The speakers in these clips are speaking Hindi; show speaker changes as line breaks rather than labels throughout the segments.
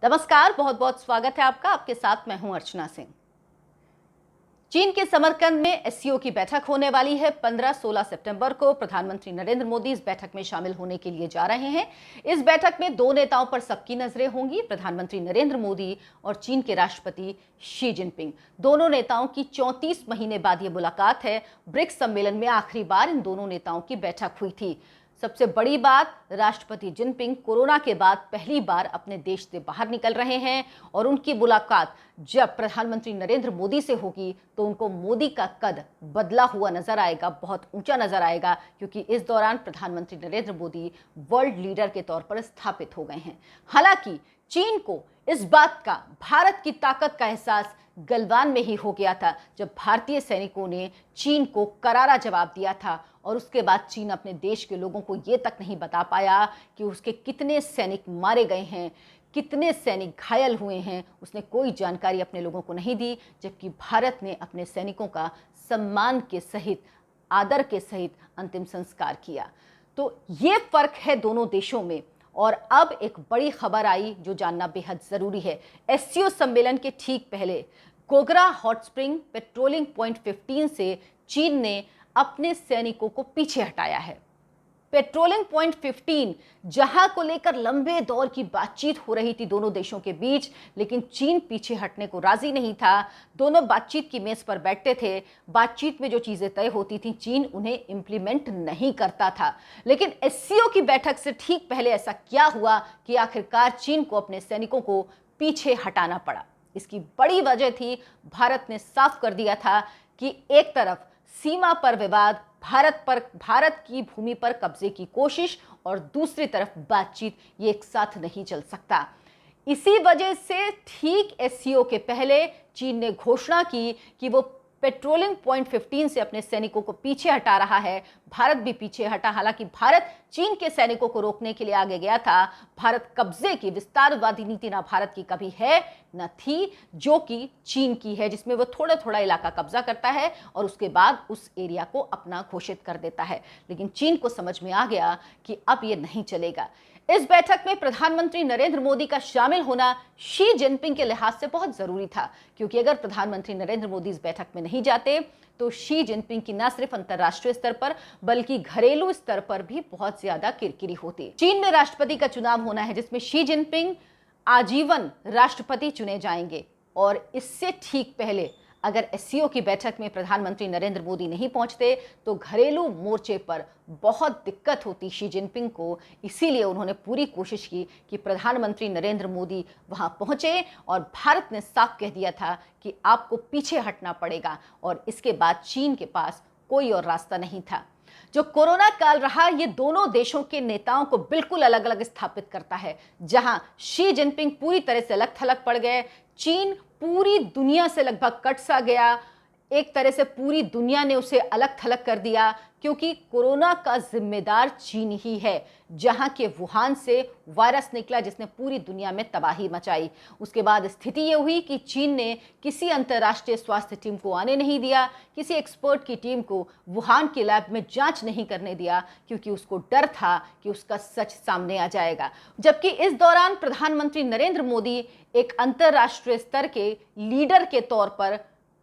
नमस्कार, बहुत बहुत स्वागत है आपका। आपके साथ मैं हूं अर्चना सिंह। चीन के समरकंद में एससीओ की बैठक होने वाली है। 15-16 सितंबर को प्रधानमंत्री नरेंद्र मोदी इस बैठक में शामिल होने के लिए जा रहे हैं। इस बैठक में दो नेताओं पर सबकी नजरें होंगी, प्रधानमंत्री नरेंद्र मोदी और चीन के राष्ट्रपति शी जिनपिंग। दोनों नेताओं की 34 महीने बाद यह मुलाकात है। ब्रिक्स सम्मेलन में आखिरी बार इन दोनों नेताओं की बैठक हुई थी। सबसे बड़ी बात, राष्ट्रपति जिनपिंग कोरोना के बाद पहली बार अपने देश से बाहर निकल रहे हैं और उनकी मुलाकात जब प्रधानमंत्री नरेंद्र मोदी से होगी तो उनको मोदी का कद बदला हुआ नजर आएगा, बहुत ऊंचा नजर आएगा, क्योंकि इस दौरान प्रधानमंत्री नरेंद्र मोदी वर्ल्ड लीडर के तौर पर स्थापित हो गए हैं। हालांकि चीन को इस बात का, भारत की ताकत का एहसास गलवान में ही हो गया था जब भारतीय सैनिकों ने चीन को करारा जवाब दिया था और उसके बाद चीन अपने देश के लोगों को ये तक नहीं बता पाया कि उसके कितने सैनिक मारे गए हैं, कितने सैनिक घायल हुए हैं। उसने कोई जानकारी अपने लोगों को नहीं दी, जबकि भारत ने अपने सैनिकों का सम्मान के सहित, आदर के सहित अंतिम संस्कार किया। तो ये फर्क है दोनों देशों में। और अब एक बड़ी खबर आई जो जानना बेहद जरूरी है। एससीओ सम्मेलन के ठीक पहले Gogra hot spring patrolling point 15 से चीन ने अपने सैनिकों को पीछे हटाया है। पेट्रोलिंग पॉइंट 15 जहां को लेकर लंबे दौर की बातचीत हो रही थी दोनों देशों के बीच, लेकिन चीन पीछे हटने को राजी नहीं था। दोनों बातचीत की मेज पर बैठते थे। बातचीत में जो चीजें तय होती थी चीन उन्हें इंप्लीमेंट नहीं करता था। लेकिन एससीओ की बैठक से ठीक पहले ऐसा क्या हुआ कि आखिरकार चीन को अपने सैनिकों को पीछे हटाना पड़ा? इसकी बड़ी वजह थी, भारत ने साफ कर दिया था कि एक तरफ सीमा पर विवाद, भारत की भूमि पर कब्जे की कोशिश, और दूसरी तरफ बातचीत, ये एक साथ नहीं चल सकता। इसी वजह से ठीक एससीओ के पहले चीन ने घोषणा की कि वो पेट्रोलिंग पॉइंट 15 से अपने सैनिकों को पीछे हटा रहा है। भारत भी पीछे हटा। हालांकि भारत चीन के सैनिकों को रोकने के लिए आगे गया था। भारत कब्जे की, विस्तारवादी नीति ना भारत की कभी है न थी, जो कि चीन की है, जिसमें वो थोड़ा थोड़ा इलाका कब्जा करता है और उसके बाद उस एरिया को अपना घोषित कर देता है। लेकिन चीन को समझ में आ गया कि अब ये नहीं चलेगा। इस बैठक में प्रधानमंत्री नरेंद्र मोदी का शामिल होना शी जिनपिंग के लिहाज से बहुत जरूरी था, क्योंकि अगर प्रधानमंत्री नरेंद्र मोदी इस बैठक में नहीं जाते तो शी जिनपिंग की न सिर्फ अंतर्राष्ट्रीय स्तर पर बल्कि घरेलू स्तर पर भी बहुत ज्यादा किरकिरी होती। चीन में राष्ट्रपति का चुनाव होना है जिसमें शी जिनपिंग आजीवन राष्ट्रपति चुने जाएंगे, और इससे ठीक पहले अगर एससीओ की बैठक में प्रधानमंत्री नरेंद्र मोदी नहीं पहुंचते तो घरेलू मोर्चे पर बहुत दिक्कत होती शी जिनपिंग को। इसीलिए उन्होंने पूरी कोशिश की कि प्रधानमंत्री नरेंद्र मोदी वहां पहुंचे, और भारत ने साफ कह दिया था कि आपको पीछे हटना पड़ेगा, और इसके बाद चीन के पास कोई और रास्ता नहीं था। जो कोरोना काल रहा, ये दोनों देशों के नेताओं को बिल्कुल अलग अलग स्थापित करता है। जहां शी जिनपिंग पूरी तरह से अलग थलग पड़ गए, चीन पूरी दुनिया से लगभग कट सा गया। एक तरह से पूरी दुनिया ने उसे अलग थलग कर दिया, क्योंकि कोरोना का जिम्मेदार चीन ही है। जहां के वुहान से वायरस निकला जिसने पूरी दुनिया में तबाही मचाई। उसके बाद स्थिति ये हुई कि चीन ने किसी अंतर्राष्ट्रीय स्वास्थ्य टीम को आने नहीं दिया, किसी एक्सपर्ट की टीम को वुहान के लैब में जांच नहीं करने दिया, क्योंकि उसको डर था कि उसका सच सामने आ जाएगा। जबकि इस दौरान प्रधानमंत्री नरेंद्र मोदी एक अंतर्राष्ट्रीय स्तर के लीडर के तौर पर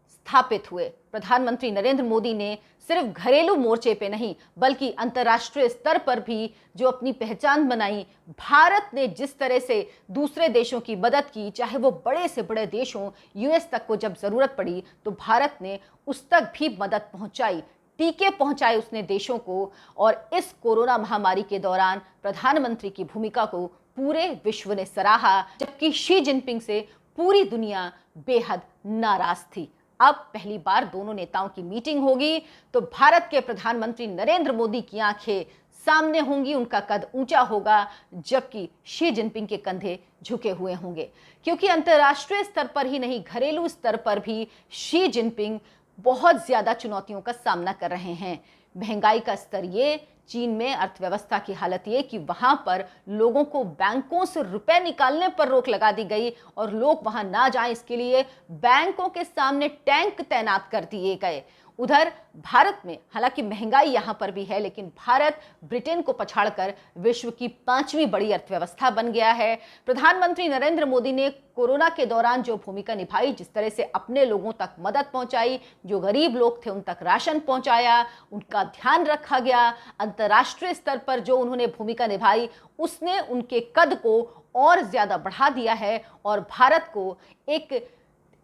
स्थापित हुए। प्रधानमंत्री नरेंद्र मोदी ने सिर्फ घरेलू मोर्चे पे नहीं बल्कि अंतर्राष्ट्रीय स्तर पर भी जो अपनी पहचान बनाई। भारत ने जिस तरह से दूसरे देशों की मदद की, चाहे वो बड़े से बड़े देश हों, यूएस तक को जब जरूरत पड़ी तो भारत ने उस तक भी मदद पहुंचाई, टीके पहुंचाए उसने देशों को। और इस कोरोना महामारी के दौरान प्रधानमंत्री की भूमिका को पूरे विश्व ने सराहा, जबकि शी जिनपिंग से पूरी दुनिया बेहद नाराज थी। अब पहली बार दोनों नेताओं की मीटिंग होगी तो भारत के प्रधानमंत्री नरेंद्र मोदी की आंखें सामने होंगी, उनका कद ऊंचा होगा, जबकि शी जिनपिंग के कंधे झुके हुए होंगे। क्योंकि अंतर्राष्ट्रीय स्तर पर ही नहीं, घरेलू स्तर पर भी शी जिनपिंग बहुत ज्यादा चुनौतियों का सामना कर रहे हैं। महंगाई का स्तर ये, चीन में अर्थव्यवस्था की हालत ये कि वहां पर लोगों को बैंकों से रुपए निकालने पर रोक लगा दी गई, और लोग वहां ना जाएं इसके लिए बैंकों के सामने टैंक तैनात कर दिए गए। उधर भारत में हालांकि महंगाई यहां पर भी है, लेकिन भारत ब्रिटेन को पछाड़कर विश्व की 5वीं बड़ी अर्थव्यवस्था बन गया है। प्रधानमंत्री नरेंद्र मोदी ने कोरोना के दौरान जो भूमिका निभाई, जिस तरह से अपने लोगों तक मदद पहुंचाई, जो गरीब लोग थे उन तक राशन पहुंचाया, उनका ध्यान रखा गया, अंतर्राष्ट्रीय स्तर पर जो उन्होंने भूमिका निभाई, उसने उनके कद को और ज्यादा बढ़ा दिया है और भारत को एक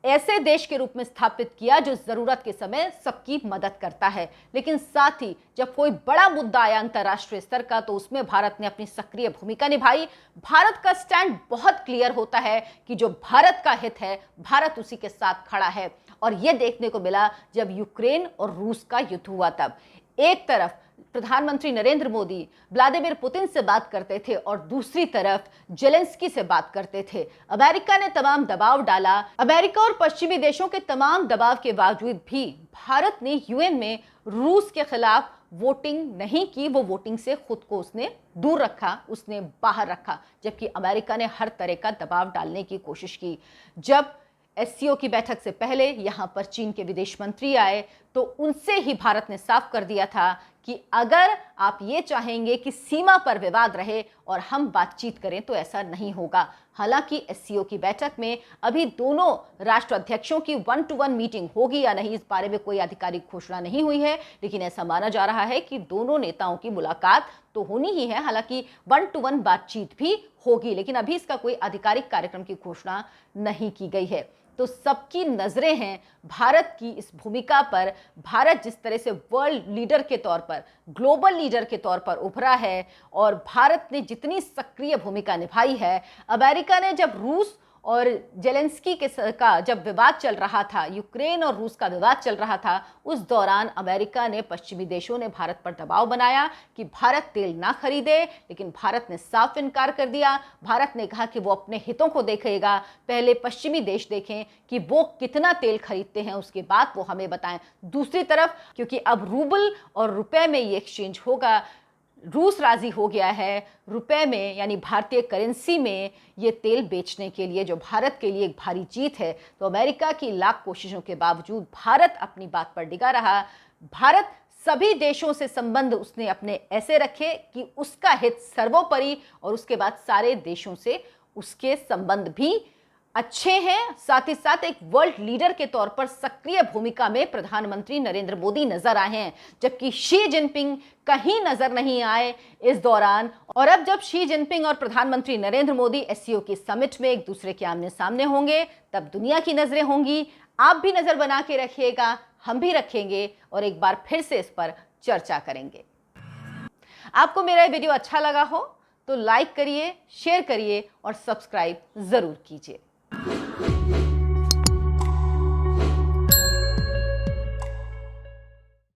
ऐसे देश के रूप में स्थापित किया जो जरूरत के समय सबकी मदद करता है। लेकिन साथ ही जब कोई बड़ा मुद्दा आया अंतर्राष्ट्रीय स्तर का, तो उसमें भारत ने अपनी सक्रिय भूमिका निभाई। भारत का स्टैंड बहुत क्लियर होता है कि जो भारत का हित है, भारत उसी के साथ खड़ा है। और यह देखने को मिला जब यूक्रेन और रूस का युद्ध हुआ। तब एक तरफ प्रधानमंत्री नरेंद्र मोदी व्लादिमीर पुतिन से बात करते थे और दूसरी तरफ जेलेंस्की से बात करते थे। अमेरिका ने तमाम दबाव डाला। अमेरिका और पश्चिमी देशों के तमाम दबाव के बावजूद भी भारत ने यूएन में रूस के खिलाफ वोटिंग नहीं की। वो वोटिंग से खुद को उसने दूर रखा, उसने बाहर रखा, जबकि अमेरिका ने हर तरह का दबाव डालने की कोशिश की। जब एससीओ की बैठक से पहले यहां पर चीन के विदेश मंत्री आए तो उनसे ही भारत ने साफ कर दिया था कि अगर आप ये चाहेंगे कि सीमा पर विवाद रहे और हम बातचीत करें तो ऐसा नहीं होगा। हालांकि एससीओ की बैठक में अभी दोनों राष्ट्र अध्यक्षों की 1-to-1 मीटिंग होगी या नहीं, इस बारे में कोई आधिकारिक घोषणा नहीं हुई है, लेकिन ऐसा माना जा रहा है कि दोनों नेताओं की मुलाकात तो होनी ही है। हालांकि 1-to-1 बातचीत भी होगी, लेकिन अभी इसका कोई आधिकारिक कार्यक्रम की घोषणा नहीं की गई है। तो सबकी नजरें हैं भारत की इस भूमिका पर। भारत जिस तरह से वर्ल्ड लीडर के तौर पर, ग्लोबल लीडर के तौर पर उभरा है और भारत ने जितनी सक्रिय भूमिका निभाई है। अमेरिका ने जब रूस और जेलेंस्की का जब विवाद चल रहा था, यूक्रेन और रूस का विवाद चल रहा था, उस दौरान अमेरिका ने, पश्चिमी देशों ने भारत पर दबाव बनाया कि भारत तेल ना खरीदे, लेकिन भारत ने साफ इनकार कर दिया। भारत ने कहा कि वो अपने हितों को देखेगा, पहले पश्चिमी देश देखें कि वो कितना तेल खरीदते हैं, उसके बाद वो हमें बताएं। दूसरी तरफ क्योंकि अब रूबल और रुपए में ये एक्सचेंज होगा, रूस राजी हो गया है रुपए में यानी भारतीय करेंसी में ये तेल बेचने के लिए, जो भारत के लिए एक भारी जीत है। तो अमेरिका की लाख कोशिशों के बावजूद भारत अपनी बात पर डिगा रहा। भारत सभी देशों से संबंध उसने अपने ऐसे रखे कि उसका हित सर्वोपरि और उसके बाद सारे देशों से उसके संबंध भी अच्छे हैं। साथ ही साथ एक वर्ल्ड लीडर के तौर पर सक्रिय भूमिका में प्रधानमंत्री नरेंद्र मोदी नजर आए हैं, जबकि शी जिनपिंग कहीं नजर नहीं आए इस दौरान। और अब जब शी जिनपिंग और प्रधानमंत्री नरेंद्र मोदी एससीओ की समिट में एक दूसरे के आमने सामने होंगे, तब दुनिया की नजरें होंगी। आप भी नजर बना के रखिएगा, हम भी रखेंगे और एक बार फिर से इस पर चर्चा करेंगे। आपको मेरा वीडियो अच्छा लगा हो तो लाइक करिए, शेयर करिए और सब्सक्राइब जरूर कीजिए।